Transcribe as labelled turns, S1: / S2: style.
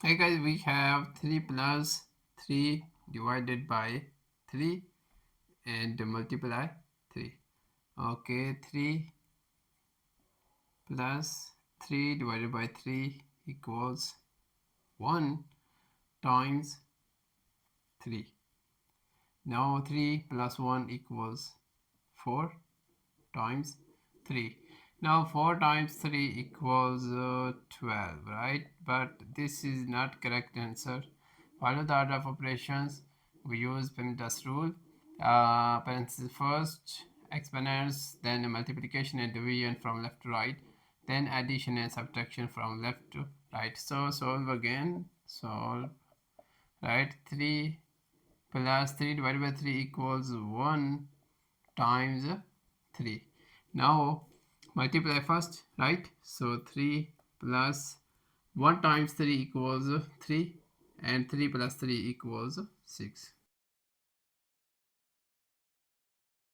S1: Hey guys, we have 3 plus 3 divided by 3 and multiply 3. Okay, 3 plus 3 divided by 3 equals 1 times 3. Now 3 plus 1 equals 4 times 3. Now 4 times 3 equals 12, right? But this is not correct answer. Follow the order of operations. We use PEMDAS rule. Parentheses first, exponents, then multiplication and division from left to right, then addition and subtraction from left to right. So solve again. Solve, right? 3 plus 3 divided by 3 equals 1 times 3. Now multiply first, right? So 3 plus 1 times 3 equals 3, and 3 plus 3 equals 6.